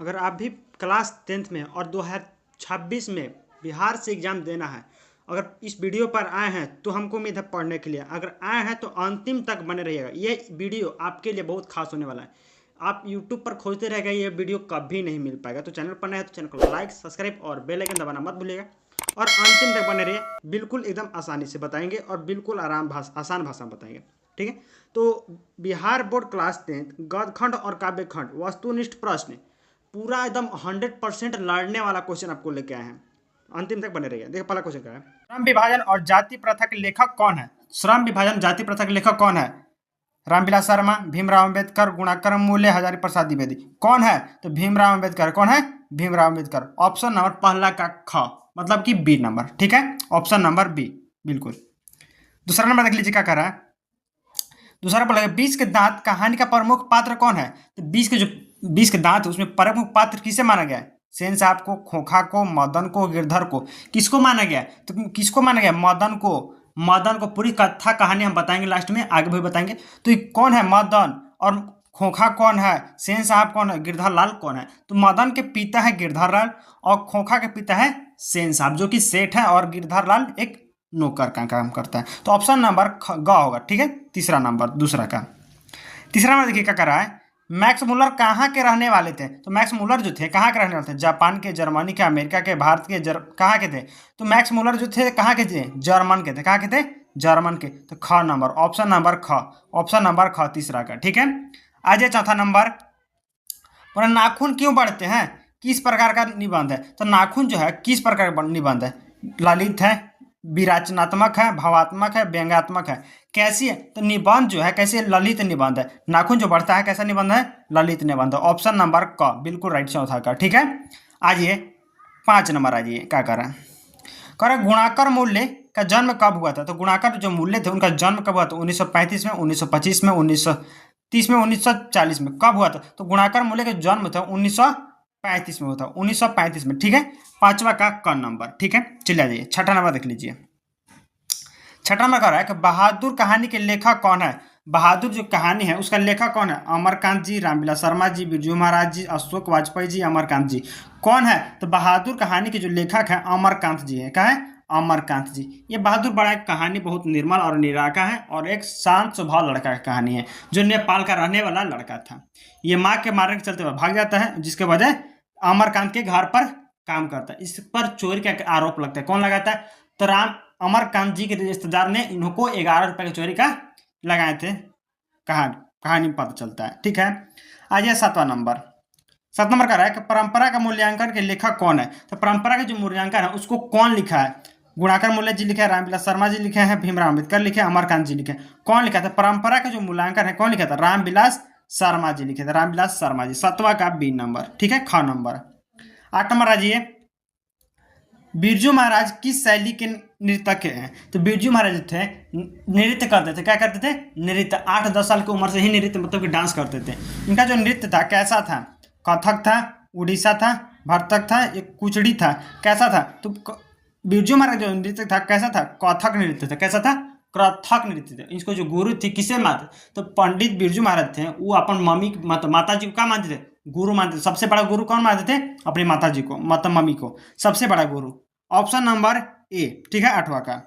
अगर आप भी क्लास 10th में और 2026 में बिहार से एग्ज़ाम देना है, अगर इस वीडियो पर आए हैं तो हमको उम्मीद है पढ़ने के लिए, अगर आए हैं तो अंतिम तक बने रहिएगा। ये वीडियो आपके लिए बहुत खास होने वाला है। आप YouTube पर खोजते रह गए, ये वीडियो कभी नहीं मिल पाएगा। तो चैनल पर नए हैं तो चैनल को लाइक, सब्सक्राइब और बेल आइकन दबाना मत भूलिएगा और अंतिम तक बने रहिए। बिल्कुल एकदम आसानी से बताएंगे और बिल्कुल आसान भाषा में बताएंगे, ठीक है। तो बिहार बोर्ड क्लास 10th गद्यखंड और काव्यखंड वस्तुनिष्ठ प्रश्न पूरा एकदम 100% लड़ने वाला क्वेश्चन आपको लेके आए हैं। अंतिम तक बने रहिए। देखिए पहला क्वेश्चन क्या है, श्रम विभाजन और जाति प्रथा के लेखक कौन है? श्रम विभाजन जाति प्रथा के लेखक कौन है? रामविलास शर्मा, भीमराव अंबेडकर, गुणाकर मूल्य, हजारी प्रसाद द्विवेदी। कौन है? तो भीमराव अंबेडकर। कौन है? भीमराव अंबेडकर। ऑप्शन नंबर पहला का ख, मतलब कि बी नंबर, ठीक है। ऑप्शन नंबर बी, बिल्कुल। दूसरा नंबर देख लीजिए क्या कर रहा है। दूसरा बोला बीस के दांत कहानी का प्रमुख पात्र कौन है? तो बीस के दांत उसमें प्रमुख पात्र किसे माना गया है? सेन साहब को, खोखा को, मदन को, गिरधर को। किसको माना गया? तो किसको माना गया? मदन को। मदन को। पूरी कथा कहानी हम बताएंगे लास्ट में, आगे भी बताएंगे। तो ये कौन है? मदन। और खोखा कौन है? सेन साहब कौन है? गिरधर लाल कौन है? तो मदन के पिता है गिरधर लाल और खोखा के पिता है सेन साहब, जो कि सेठ है, और गिरधर लाल एक नौकर का काम करता है। तो ऑप्शन नंबर ग होगा, ठीक है। तीसरा नंबर, दूसरा का तीसरा नंबर देखिए क्या कर रहा है। मैक्स मुलर कहाँ के रहने वाले थे? तो मैक्स मुलर जो थे कहाँ के रहने वाले थे? जापान के, जर्मनी के, अमेरिका के, भारत के, कहाँ के थे? तो मैक्स मुलर जो थे कहाँ के थे? जर्मन के थे। कहाँ के थे? जर्मन के। तो ख नंबर, ऑप्शन नंबर ख, ऑप्शन नंबर ख तीसरा का, ठीक है। आ जाए चौथा नंबर, पर नाखून क्यों बढ़ते हैं? किस प्रकार का निबंध है? तो नाखून जो है किस प्रकार का निबंध है? ललित है, विराचनात्मक है, भावात्मक है, व्यंग्यात्मक है। कैसी है? तो निबंध जो है कैसे? ललित निबंध है। नाखून जो बढ़ता है कैसा निबंध है? ललित निबंध। ऑप्शन नंबर क, बिल्कुल राइट चौथा का, ठीक है। आइए 5 नंबर, आइए क्या कर रहा है। कह रहा गुणाकर मूल्य का जन्म कब हुआ था? तो गुणाकर जो मूल्य थे उनका जन्म कब हुआ था? 1935 में, 1925 में, 1930 में, 1940 में। कब हुआ था? तो गुणाकर मूल्य का जन्म था 1935 में हुआ था, 1935 में, ठीक है। पांचवा का क नंबर, ठीक है। चलिए जाइए छठा नंबर देख लीजिए। छठा नंबर कह रहा है कि बहादुर कहानी के लेखक कौन है? बहादुर जो कहानी है उसका लेखक कौन है? अमरकांत जी, रामविलास शर्मा जी, बिरजू महाराज जी, अशोक वाजपेयी जी, अमरकांत जी। कौन है? तो बहादुर कहानी के जो लेखक है अमरकांत जी है। क्या है? अमरकांत जी। ये बहादुर बड़ा एक कहानी बहुत निर्मल और निराका है और एक शांत स्वभाव लड़का की कहानी है, जो नेपाल का रहने वाला लड़का था। ये माँ के मारने के चलते हुए भाग जाता है, जिसके वजह अमरकांत के घर पर काम करता है। इस पर चोरी का आरोप लगता है। कौन लगाता है? तो अमरकांत जी के रिश्तेदार ने इनको 11 रुपए की चोरी का लगाए थे। कहानी में पता चलता है, ठीक है। आइए 7वां नंबर। 7 नंबर का रहा है कि परंपरा का मूल्यांकन के लेखक कौन है? तो परंपरा का जो मूल्यांकन है उसको कौन लिखा है? गुणाकर मूल्य जी लिखे हैं, रामविलास शर्मा जी लिखे हैं, भीमराव अम्बेडकर लिखे, अमरकांत जी लिखे। कौन लिखा था? परंपरा का जो मूल्यांकन है कौन लिखा था? रामविलास शर्मा जी लिखे थे। रामविलास शर्मा जी। 7वां का बी नंबर, ठीक है। ख नंबर। 8 नंबर आ जाइए। बिरजू महाराज किस शैली के नृतक हैं? तो बिरजू महाराज थे नृत्य करते थे। क्या करते थे? नृत्य। 8-10 साल की उम्र से ही नृत्य मतलब कि डांस करते थे। इनका जो नृत्य था कैसा था? कथक था, उड़ीसा था, भरतक था, एक कुचड़ी था। कैसा था? तो बिरजू महाराज जो नृत्य था कैसा था? कथक नृत्य था। कैसा था? कथक नृत्य था। इसको जो गुरु थे किसे मानते? तो पंडित बिरजू महाराज थे, वो अपन मम्मी माता जी को क्या मानते थे? गुरु मानते थे। सबसे बड़ा गुरु कौन मानते थे? अपनी माता जी को, मतलब मम्मी को सबसे बड़ा गुरु। ऑप्शन नंबर ए, ठीक है। 8वां का।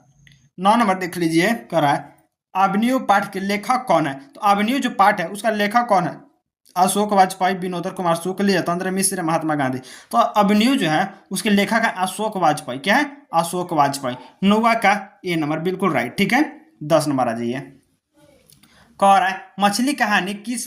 9 नंबर देख लीजिए कह रहा है अभिनव पाठ के लेखक कौन है? तो अभिनव जो पाठ है उसका लेखक कौन है? अशोक वाजपेयी, विनोद कुमार शुक्ल, यतेंद्र मिश्र, महात्मा गांधी। तो अभिनव जो है उसके लेखक है अशोक वाजपेयी। क्या है? अशोक वाजपेयी। 9वां का ए नंबर, बिल्कुल राइट, ठीक है। 10 नंबर आ जाइए। कह रहा है मछली कहानी किस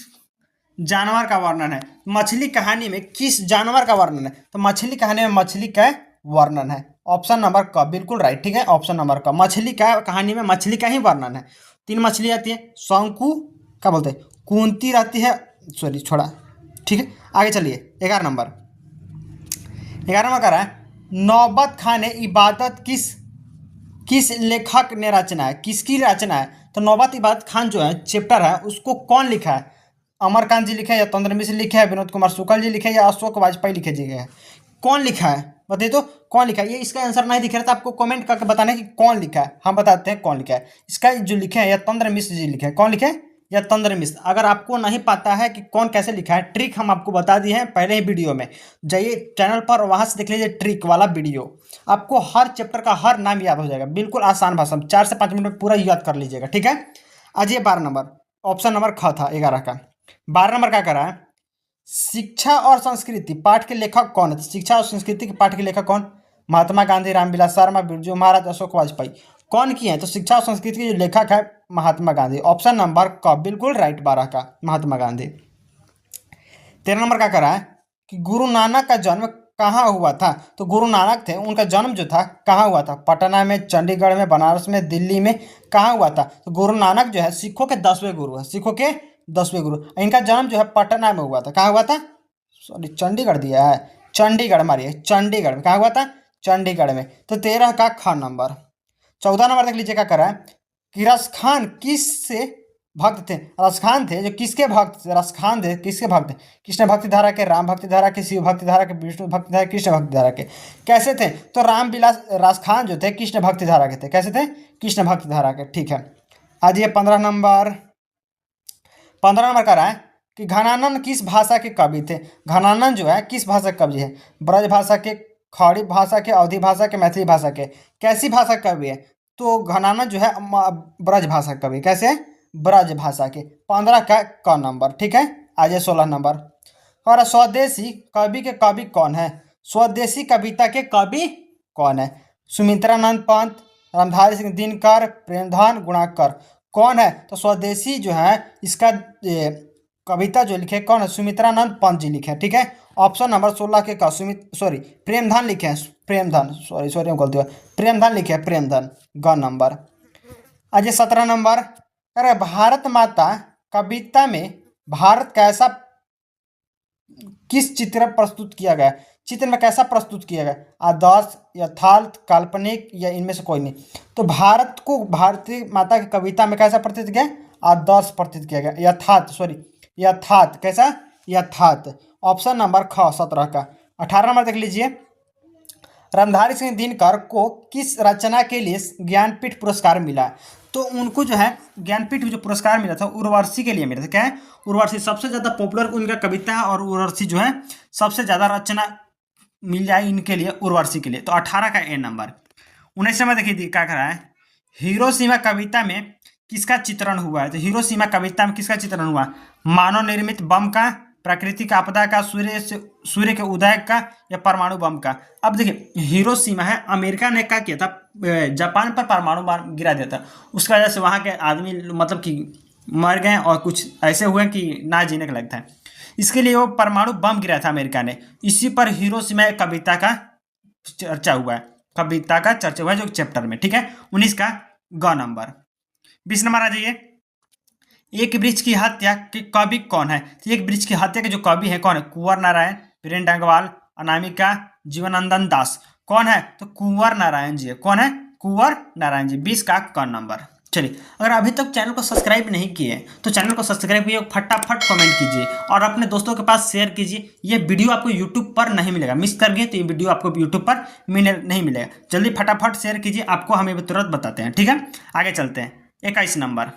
जानवर का वर्णन है? मछली कहानी में किस जानवर का वर्णन है? तो मछली कहानी में मछली का वर्णन है। ऑप्शन नंबर क, बिल्कुल राइट, ठीक है। ऑप्शन नंबर क, मछली का कहानी में मछली का ही वर्णन है। 3 मछली आती है, शंकु, क्या बोलते हैं, कुंती रहती है, सॉरी छोड़ा, ठीक है। आगे चलिए 11 नंबर। 11 नंबर कह रहा है नौबत खाने इबादत किस लेखक ने रचना है? किसकी रचना है? तो नौबत इबादत खान जो है चैप्टर है उसको कौन लिखा है? अमरकांत जी लिखे, यतेंद्र मिश्र लिखे, विनोद कुमार शुक्ल जी लिखे, या अशोक वाजपेयी लिखे जी है? कौन लिखा है? बताइए तो कौन लिखा है? ये इसका आंसर नहीं दिख रहा था आपको कमेंट करके बताना है कि कौन लिखा है। हम बताते हैं कौन लिखा है। इसका जो लिखे हैं यतेंद्र मिश्र जी लिखे हैं। कौन लिखे हैं? या तंत्र मिश्र। अगर आपको नहीं पता है कि कौन कैसे लिखा है, ट्रिक हम आपको बता दिए हैं पहले ही वीडियो में, जाइए चैनल पर, वहां से देख लीजिए ट्रिक वाला वीडियो। आपको हर चैप्टर का हर नाम याद हो जाएगा, बिल्कुल आसान भाषा में, 4 से 5 मिनट में पूरा याद कर लीजिएगा, ठीक है। आज ये 12 नंबर, ऑप्शन नंबर ख था 11 का। 12 नंबर क्या करा है, शिक्षा और संस्कृति पाठ के लेखक कौन है? तो शिक्षा और संस्कृति के पाठ के लेखक कौन? महात्मा गांधी, रामविलास शर्मा, बिरजू महाराज, अशोक वाजपेयी। कौन किए हैं? तो शिक्षा और संस्कृति के जो लेखक है महात्मा गांधी, ऑप्शन नंबर क बिल्कुल राइट, 12 का महात्मा गांधी। 13 नंबर का करा है कि गुरु नानक का जन्म कहाँ हुआ था? तो गुरु नानक थे, उनका जन्म जो था कहाँ हुआ था? पटना में, चंडीगढ़ में, बनारस में, दिल्ली में, कहाँ हुआ था? तो गुरु नानक जो है सिखों के 10वें गुरु है, सिखों के 10वें गुरु। इनका जन्म जो है पटना में हुआ था। कहाँ हुआ था? सॉरी चंडीगढ़ दिया है, चंडीगढ़ मारिए, चंडीगढ़ में। कहाँ हुआ था? चंडीगढ़ में। तो 13 का ख नंबर। 14 नंबर देख लीजिए क्या करा है कि रस खान किस से भक्त थे? रस खान थे जो किसके भक्त थे? रस खान थे किसके भक्त? कृष्ण भक्ति धारा के, राम भक्ति धारा के, शिव भक्ति धारा के, विष्णु भक्ति धारा, कृष्ण भक्ति धारा के। कैसे थे? तो राम विलास रस खान जो थे कृष्ण भक्ति धारा के थे। कैसे थे? कृष्ण भक्ति धारा के, ठीक है। आज ये 15 नंबर। 15 नंबर का रहा है कि घनानंद किस भाषा के कवि थे? घनानंद जो है किस भाषा के कवि है? ब्रज भाषा के, खड़ी भाषा के, अवधी भाषा के, मैथिली भाषा के। कैसी भाषा का कवि है? तो घनानंद जो है ब्रज भाषा का कवि। कैसे? ब्रज भाषा के। 15 का क नंबर, ठीक है। आज 16 नंबर। और स्वदेशी कवि के कवि कौन है? स्वदेशी कविता के कवि कौन है? सुमित्रानंद पंत, रामधारी सिंह दिनकर, प्रेमधन गुणाकर। कौन है? तो स्वदेशी जो है इसका कविता जो लिखे कौन है? सुमित्रानंद पंत जी लिखे, ठीक है। ऑप्शन नंबर 16 के का प्रेमधन लिखे हैं, प्रेमधन, सॉरी हम गलती हुआ, प्रेमधन लिखे हैं, प्रेमधन, ग नंबर। आज 17 नंबर। अरे भारत माता कविता में भारत कैसा, किस चित्र प्रस्तुत किया गया? चित्र में कैसा प्रस्तुत किया गया? आदर्श, यथार्थ, काल्पनिक, या इनमें से कोई नहीं? तो भारत को भारतीय माता की कविता में कैसा प्रस्तुत किया? आदर्श प्रस्तुत किया गया, यथार्थ। कैसा? यथार्थ। ऑप्शन नंबर ख 17 का। 18 नंबर देख लीजिए। रामधारी सिंह दिनकर को किस रचना के लिए ज्ञानपीठ पुरस्कार मिला? तो उनको जो है ज्ञानपीठ जो पुरस्कार मिला था उर्वशी के लिए मिला था। क्या है? उर्वशी, सबसे ज़्यादा पॉपुलर उनका कविता है, और उर्वशी जो है सबसे ज़्यादा रचना मिल जाए इनके लिए, उर्वशी के लिए। तो 18 का ए नंबर। 19 नंबर देखिए क्या करा है, हिरोशिमा कविता में किसका चित्रण हुआ है? तो हिरोशिमा कविता में किसका चित्रण हुआ? मानव निर्मित बम का, प्राकृतिक आपदा का, सूर्य के उदय का, या परमाणु बम का। अब देखिए हिरोशिमा है, अमेरिका ने क्या किया था, जापान पर परमाणु बम गिरा दिया था। उसकी वजह से वहाँ के आदमी मतलब कि मर गए, और कुछ ऐसे हुए कि ना जीने का लगता है। इसके लिए वो परमाणु बम गिराया था अमेरिका ने। इसी पर हिरोशिमा कविता का चर्चा हुआ है, कविता का चर्चा हुआ है जो चैप्टर में, ठीक है। 19 का ग नंबर। 20 नंबर आ जाइए। एक वृक्ष की हत्या के कवि कौन है? तो एक वृक्ष की हत्या के जो कवि है कौन है? कुंवर नारायण, वीरेंद्र डंगवाल, अनामिका, जीवनानंद दास। कौन है? तो कुंवर नारायण जी है। कौन है? कुंवर नारायण जी। 20 का क नंबर। चलिए, अगर अभी तक चैनल को सब्सक्राइब नहीं किए तो चैनल को सब्सक्राइब कीजिए, फटाफट कमेंट कीजिए और अपने दोस्तों के पास शेयर कीजिए। ये वीडियो आपको यूट्यूब पर नहीं मिलेगा, मिस कर गए तो ये वीडियो आपको यूट्यूब पर नहीं मिलेगा। जल्दी फटाफट शेयर कीजिए, आपको हम तुरंत बताते हैं, ठीक है। आगे चलते हैं। 21 नंबर।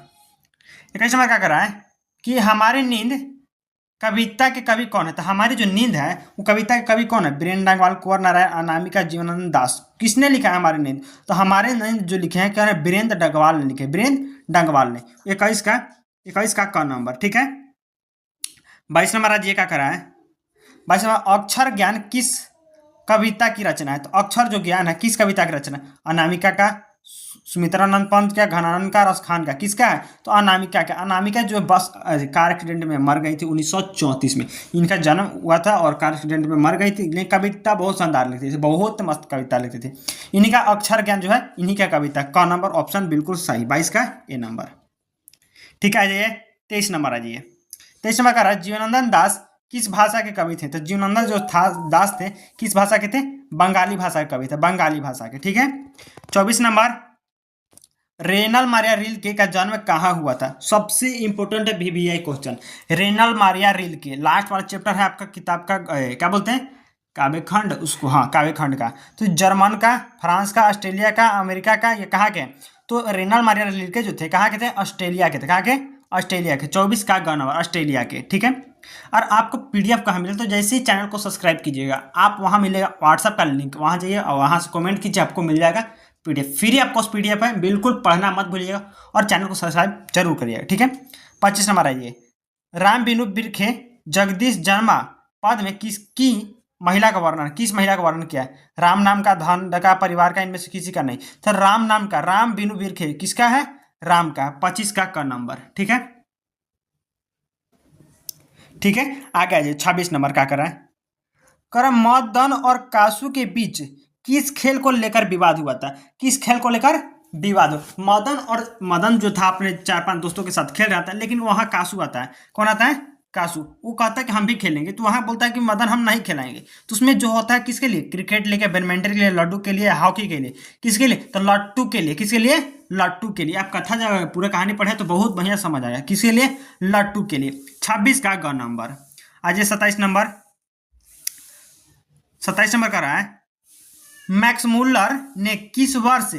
21 नंबर क्या कर रहा है कि हमारी नींद कविता के कवि कौन है? तो हमारी जो नींद है वो कविता के कवि कौन है? वीरेंद्र डंगवाल, कुंवर नारायण, अनामिका, जीवनानंद दास। किसने लिखा है हमारी नींद? तो हमारे नींद जो लिखे हैं क्या है? वीरेंद्र डंगवाल ने लिखे, वीरेंद्र डंगवाल ने। 21 का क नंबर, ठीक है। 22 नंबर आज ये क्या करा है? 22 नंबर, अक्षर ज्ञान किस कविता की रचना है? तो अक्षर जो ज्ञान है किस कविता की रचना? अनामिका का, सुमित्रानंद पंत का, घनानंद का, रस खान का। किसका है? तो अनामिका का। अनामिका जो बस कार एक्सीडेंट में मर गई थी 1934 में। इनका जन्म हुआ था और कार एक्सीडेंट में मर गई थी, लेकिन कविता बहुत शानदार लिखती थी, बहुत मस्त कविता लिखती थी। इन्हीं का अक्षर ज्ञान जो है इन्हीं का कविता। क नंबर ऑप्शन बिल्कुल सही, 22 का ए नंबर, ठीक है। आ जाइए 23 नंबर। आ जाइए 23 नंबर का जीवनानंद दास किस भाषा के कवि थे? तो जीवनानंद जो दास थे किस भाषा के थे? बंगाली भाषा के कवि थे, बंगाली भाषा के, ठीक है। 24 नंबर, रेनल मारिया रिल्के का जन्म कहाँ हुआ था? सबसे इंपॉर्टेंट है VVI question. Renal Maria Rilke, last वाला चैप्टर है आपका किताब का, क्या बोलते हैं, काव्यखंड उसको, हाँ काव्यखंड का। तो जर्मन का, फ्रांस का, ऑस्ट्रेलिया का, अमेरिका का, ये कहाँ के? तो रेनल मारिया रिल्के जो थे कहाँ के थे? ऑस्ट्रेलिया के थे। कहाँ के? ऑस्ट्रेलिया के, 24 का ग नंबर ऑस्ट्रेलिया के, ठीक है। और आपको पीडीएफ कहाँ मिले, तो जैसे ही चैनल को सब्सक्राइब कीजिएगा, आप वहाँ मिलेगा व्हाट्सएप का लिंक, वहाँ जाइए और वहाँ से कमेंट कीजिए, आपको मिल जाएगा पीडीएफ। फ्री आपको पीडीएफ है, बिल्कुल पढ़ना मत भूलिएगा और चैनल को सब्सक्राइब जरूर करिएगा, ठीक है। 25 नंबर आइए, राम बिनु बिरखे जगदीश जन्मा पद में किसकी महिला का वर्णन, किस महिला का वर्णन किया है? राम नाम का, धन का, परिवार का, इनमें से किसी का नहीं। तो राम नाम का, राम बिनु बिरखे किसका है? राम का। 25 का क नंबर, ठीक है। ठीक है, आगे आ जाइए। 26 नंबर क्या कर रहा है? कर मदन और कासू के बीच किस खेल को लेकर विवाद हुआ था? किस खेल को लेकर विवाद हो? मदन जो था अपने 4-5 दोस्तों के साथ खेल रहा था, लेकिन वहां कासू आता है। कौन आता है? कासू। वो कहता है कि हम भी खेलेंगे, तो वहां बोलता है कि मदन हम नहीं खिलाएंगे। तो उसमें जो होता है किसके लिए? क्रिकेट लेके, बैडमिंटन के लिए, लड्डू के लिए, हॉकी के लिए, किसके लिए? तो लट्टू के लिए। किसके लिए? लट्टू के लिए। आप कथा जगह पूरा कहानी पढ़े तो बहुत बढ़िया समझ आया। किसके लिए? लट्टू के लिए। 26 का ग नंबर। आज 27 नंबर। 27 नंबर का रहा है, मैक्स मुल्लर ने किस वर्ष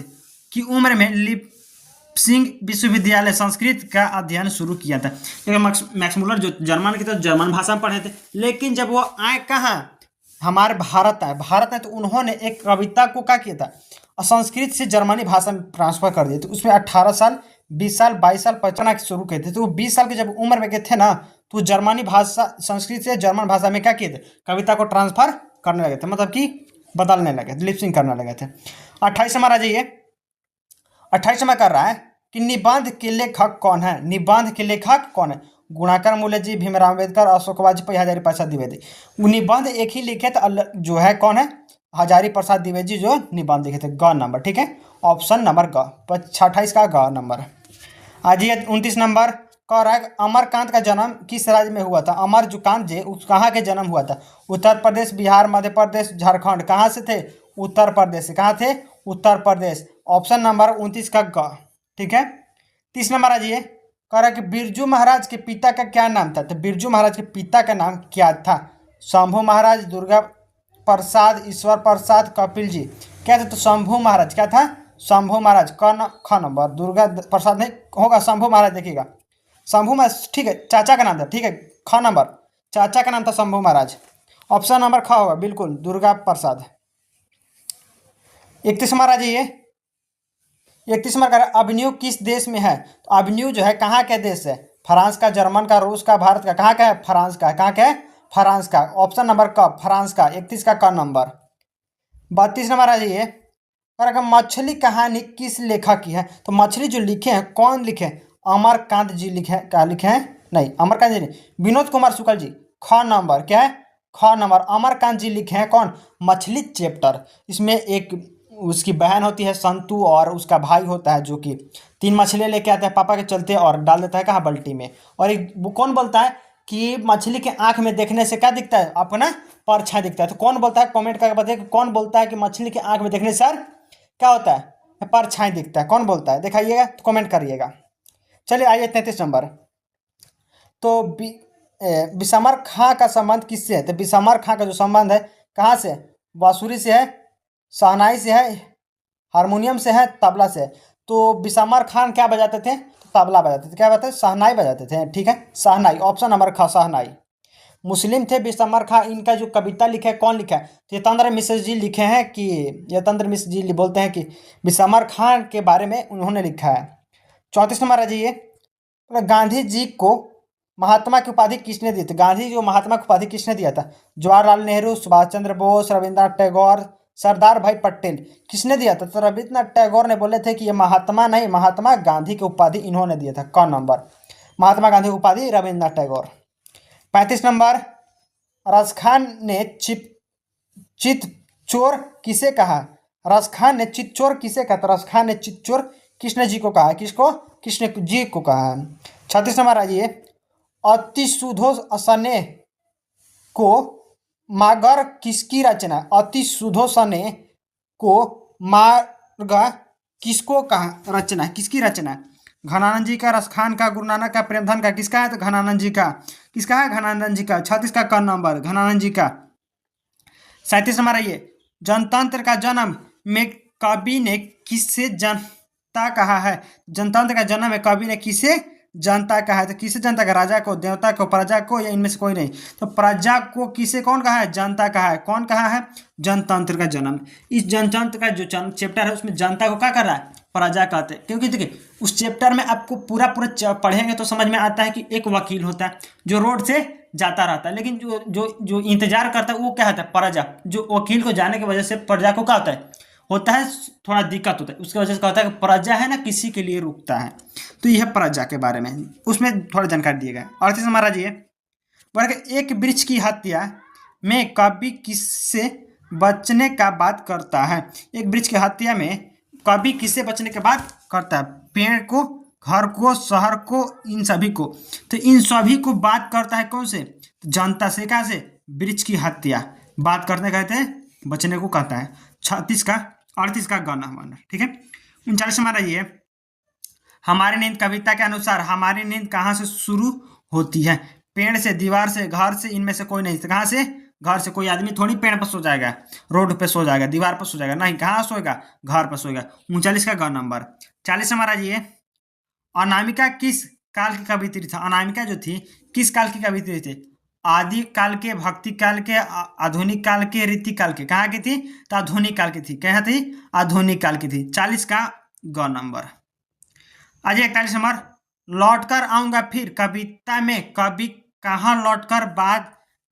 की उम्र में लिप्सिंग विश्वविद्यालय संस्कृत का अध्ययन शुरू किया था? क्योंकि मैक्स मुल्लर जो जर्मन की, तो जर्मन भाषा में पढ़े थे, लेकिन जब वो आए कहाँ, हमारे भारत आए, तो उन्होंने एक कविता को क्या किया था, संस्कृत से जर्मनी भाषा में ट्रांसफर कर दिए। तो उसमें 18 साल, 20 साल, 22 साल पढ़ना शुरू किए थे। तो वो 20 साल के जब उम्र में गए थे ना, तो जर्मनी भाषा, संस्कृत से जर्मन भाषा में क्या किए थे? कविता को ट्रांसफर करने लगे थे, मतलब कि बदलने लगे थे, लिपसिंग करने लगे थे। 28 नंबर आ जाइए। 28 नंबर कर रहा है कि निबंध के लेखक कौन है? निबंध के लेखक कौन है? गुणाकर मूल्य जी, भीमराव अम्बेडकर, अशोक वाजपेयी, हजारी प्रसाद द्विवेदी। निबंध एक ही लिखे तो जो है कौन है? हजारी प्रसाद द्विवेदी जो निबंध लिखे थे। ग नंबर, ठीक है, ऑप्शन नंबर ग। 28 का ग नंबर। आज ये 29 नंबर कह रहा है, अमरकांत का जन्म किस राज्य में हुआ था? अमर जो कांत जी, कहाँ के जन्म हुआ था? उत्तर प्रदेश, बिहार, मध्य प्रदेश, झारखंड। कहाँ से थे? उत्तर प्रदेश से। कहाँ थे? उत्तर प्रदेश। ऑप्शन नंबर 29 का ग, ठीक है। 30 नंबर आ जाइए। कह रहा है कि बिरजू महाराज के पिता का क्या नाम था? तो बिरजू महाराज के पिता का नाम क्या था? शंभू महाराज, दुर्गा प्रसाद, ईश्वर प्रसाद, कपिल जी। क्या था? तो शंभू महाराज। क्या था? शंभू महाराज। ख नंबर। दुर्गा प्रसाद नहीं होगा, शंभू महाराज देखिएगा। शंभू महाराज, ठीक है, चाचा का नाम था, ठीक है। ख नंबर, चाचा का नाम था शंभू महाराज। ऑप्शन नंबर ख होगा, बिल्कुल, दुर्गा प्रसाद। 31 नंबर आ जाइए। 31 नंबर का, अभिनव किस देश में है? तो अभिनव जो है कहाँ के देश है? फ्रांस का, जर्मन का, रूस का, भारत का। कहाँ का है? फ्रांस का। कहाँ का है? फ्रांस का। ऑप्शन नंबर क, फ्रांस का। 31 का क नंबर। 32 नंबर आ जाइए। अगर मछली कहानी किस लेखक की है? तो मछली जो लिखे हैं, कौन लिखे हैं? अमरकांत जी लिखे हैं। क्या लिखे हैं? नहीं, अमरकांत जी नहीं, विनोद कुमार शुक्ल जी। ख नंबर। क्या है? ख नंबर। अमरकांत जी लिखे हैं कौन? मछली चैप्टर। इसमें एक उसकी बहन होती है संतू, और उसका भाई होता है जो कि 3 मछलियाँ लेके आता है पापा के चलते और डाल देता है कहाँ? बाल्टी में। और एक वो कौन बोलता है कि मछली के आंख में देखने से क्या दिखता है? आपको ना परछाई दिखता है। तो कौन बोलता है? कमेंट करके बताइए कि कौन बोलता है कि मछली के आंख में देखने से सर क्या होता है? परछाई दिखता है। कौन बोलता है? दिखाइएगा, तो कमेंट करिएगा। चलिए आइए 33 नंबर। तो बिशमर खां का संबंध किससे है? तो बिशमर खां का जो संबंध है कहाँ से? बांसुरी से है, शहनाई से है, हारमोनियम से है, तबला से है। तो बिशमर खान क्या बजाते थे? तो तबला बजाते थे। क्या बजाते थे? शहनाई बजाते थे, ठीक है, शहनाई। ऑप्शन नंबर ख, शहनाई। मुस्लिम थे बिशमर खां। इनका जो कविता लिखा है कौन लिखा है? तो यतेंद्र मिश्र जी लिखे हैं। कि यतेंद्र मिश्र जी बोलते हैं कि बिशमर खां के बारे में उन्होंने लिखा है। 34 नंबर आ जाइए। गांधी जी को महात्मा की उपाधि किसने दी थी? गांधी जी को महात्मा की उपाधि किसने दिया था? जवाहरलाल नेहरू, सुभाष चंद्र बोस, रविन्द्रनाथ टैगोर, सरदार भाई पटेल। किसने दिया था? तो रविन्द्रनाथ टैगोर ने बोले थे कि ये महात्मा नहीं, महात्मा गांधी की उपाधि इन्होंने दिया था। क नंबर, महात्मा गांधी की उपाधि रविन्द्रनाथ टैगोर। 35 नंबर, रस खान ने चित चोर किसे कहा? रस खान ने चित चोर किसे कहा? तो रस खान ने चित चोर कृष्ण जी को कहा। किसको? कृष्ण जी को कहा। 36 नंबर आ जाइए। अति सुधो सने को मागर किसकी रचना? अति सुधो सने को मार्ग किसको कहा? रचना, किसकी रचना? घनानंद जी का, रसखान का, गुरु नानक का, प्रेमधन का। किसका है? तो घनानंद जी का। किसका है? घनानंद जी का। 36 का क नंबर, घनानंद जी का। 37 नंबर आइए। जनतंत्र का जन्म में कवि ने किससे जनता कहा है? जनतंत्र का जन्म में कवि ने किसे जनता का है, तो किसे जनता का? राजा को, देवता को, प्रजा को, या इनमें से कोई नहीं? तो प्रजा को किसे कौन कहा है? जनता कहा है। कौन कहा है? जनतंत्र का जन्म। इस जनतंत्र का जो चैप्टर है उसमें जनता को क्या कर रहा है? प्रजा कहते हैं। क्योंकि देखिए उस चैप्टर में आपको पूरा पढ़ेंगे तो समझ में आता है कि एक वकील होता है जो रोड से जाता रहता है, लेकिन जो जो जो इंतजार करता है वो क्या होता है? प्रजा। जो वकील को जाने की वजह से प्रजा को क्या होता है थोड़ा दिक्कत होता है, उसकी वजह से क्या होता है कि प्रजा है ना किसी के लिए रुकता है। तो यह प्रजा के बारे में उसमें थोड़ा जानकारी दिए गए। और हमारा जी वर्ग एक वृक्ष की हत्या में कवि किससे बचने का बात करता है? एक वृक्ष की हत्या में कवि किससे बचने के बात करता है? पेड़ को, घर को, शहर को, इन सभी को। तो इन सभी को बात करता है कौन से? जनता से। कहाँ से? वृक्ष की हत्या बात करते कहते हैं, बचने को कहता है। 36 का 38 का गण हमारा, ठीक है। 39 हमारा ये हमारी नींद कविता के अनुसार हमारी नींद कहाँ से शुरू होती है? पेड़ से, दीवार से, घर से, इनमें से कोई नहीं। कहाँ से? घर से। कोई आदमी थोड़ी पेड़ पर सो जाएगा, रोड पे सो जाएगा, दीवार पर सो जाएगा, नहीं। कहाँ सोएगा? घर पर सोएगा। 39 का ग नंबर। 40 हमारा ये अनामिका किस काल की कवित्री था? अनामिका जो थी किस काल की कवित्री थी? आदि काल के, भक्ति काल के, आधुनिक काल के, रीति काल के। कहाँ की थी? तो आधुनिक काल की थी। क्या थी? आधुनिक काल की थी। 40 का ग नंबर। आज 41 नंबर लौट कर आऊंगा फिर। कविता में कवि कहाँ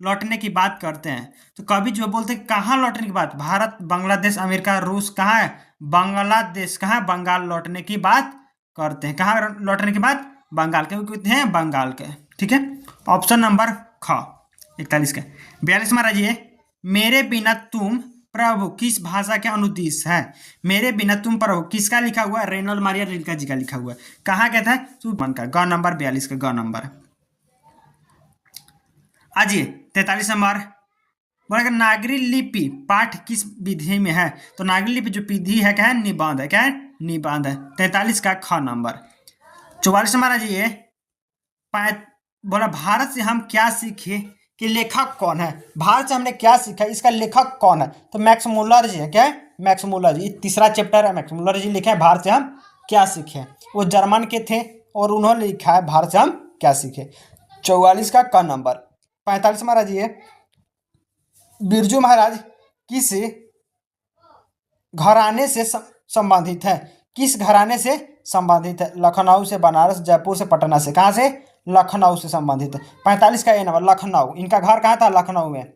लौटने की बात करते हैं? तो कवि जो बोलते हैं कहाँ लौटने की बात? भारत, बांग्लादेश, अमेरिका, रूस। कहाँ है? बांग्लादेश। कहाँ? बंगाल लौटने की बात करते हैं। कहाँ लौटने की बात? बंगाल के, क्योंकि हैं बंगाल के, ठीक है। ऑप्शन नंबर ख 41 का। 42 हमारा जी मेरे बिना तुम प्रभु किस भाषा के अनुदेश है? मेरे बिना तुम प्रभु किसका लिखा हुआ है? रेनॉल्ड मारिया रिल्के जी का लिखा हुआ है। कहाँ कहता है? सुमन का। ग नंबर 42 का ग नंबर। आजिए 43 नंबर बोलेगा नागरी लिपि पाठ किस विधि में है? तो नागरी लिपि जो विधि है क्या है? निबंध है। क्या है? निबंध है। 43 का ख नंबर। 44 नंबर आजिए बोला भारत से हम क्या सीखे कि लेखक कौन है? भारत से हमने क्या सीखा, इसका लेखक कौन है? तो मैक्स मुलर जी है। क्या है? मैक्स मुलर जी। तीसरा चैप्टर है, मैक्स मुलर जी लिखे हैं भारत से हम क्या सीखे। वो जर्मन के थे और उन्होंने लिखा है भारत से हम क्या सीखे। 44 का क नंबर। 45 महाराज जी बिरजू महाराज किस घराने से संबंधित है? किस घराने से संबंधित है? लखनऊ से, बनारस, जयपुर से, पटना से। कहाँ से? लखनऊ से संबंधित है। 45 का ए नंबर लखनऊ। इनका घर कहाँ था? लखनऊ में।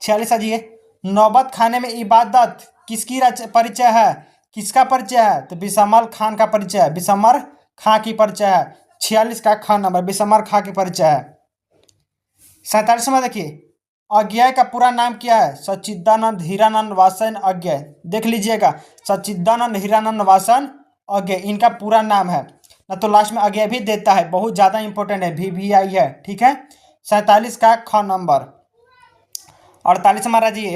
46 अजिए नौबत खाने में इबादत किसकी परिचय है? किसका परिचय है? तो बिशम्बर खान का परिचय है। बिशम्बर खां की परिचय है। 46 का ख नंबर बिशम्बर खां की परिचय है। 47 में देखिए अज्ञेय का पूरा नाम क्या है? सच्चिदानंद हीरानंद वासन अज्ञेय। देख लीजिएगा, सच्चिदानंद हीरानंद वासन अज्ञेय इनका पूरा नाम है ना। तो लास्ट में अज्ञेय भी देता है, बहुत ज़्यादा इंपॉर्टेंट है, VVI है, ठीक है। 47 का ख नंबर। 48 हमारा जी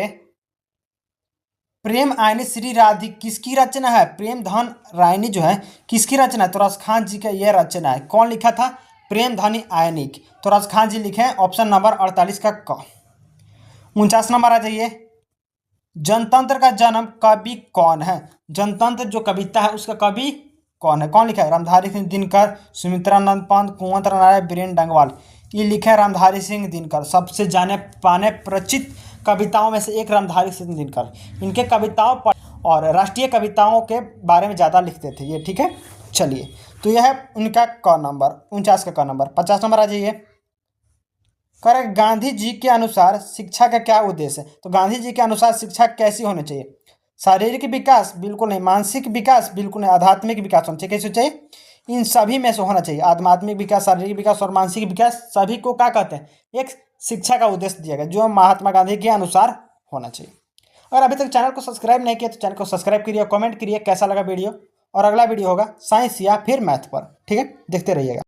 प्रेम आयनी श्री राधिक किसकी रचना है? प्रेम धन रायनी जो है किसकी रचना है? तो रसखान जी का यह रचना है। कौन लिखा था? प्रेम धनी आयनिक। तो रसखान जी लिखे हैं। ऑप्शन नंबर 48 का क। 49 नंबर आ जाइए जनतंत्र का जन्म कवि कौन है? जनतंत्र जो कविता है उसका कवि कौन है? कौन लिखा है? रामधारी सिंह दिनकर, सुमित्रानंद पंत, कुंवर नारायण, बीरेन डंगवाल। ये लिखे है रामधारी सिंह दिनकर। सबसे जाने पाने प्रचित कविताओं में से एक रामधारी सिंह दिनकर। इनके कविताओं पर और राष्ट्रीय कविताओं के बारे में ज़्यादा लिखते थे ये, ठीक है। चलिए तो यह है उनका क नंबर। 49 का क नंबर। 50 नंबर आ जाइए कर गांधी जी के अनुसार शिक्षा का क्या उद्देश्य है? तो गांधी जी के अनुसार शिक्षा कैसी होनी चाहिए? शारीरिक विकास बिल्कुल नहीं, मानसिक विकास बिल्कुल नहीं, आध्यात्मिक विकास होना चाहिए। कैसे चाहिए? इन सभी में से होना चाहिए। आध्यात्मिक विकास, शारीरिक विकास और मानसिक विकास सभी को क्या कहते हैं? एक शिक्षा का उद्देश्य दिया गया जो महात्मा गांधी के अनुसार होना चाहिए। अगर अभी तक चैनल को सब्सक्राइब नहीं किया तो चैनल को सब्सक्राइब करिए, कमेंट करिए कैसा लगा वीडियो। और अगला वीडियो होगा साइंस या फिर मैथ पर, ठीक है। देखते रहिएगा।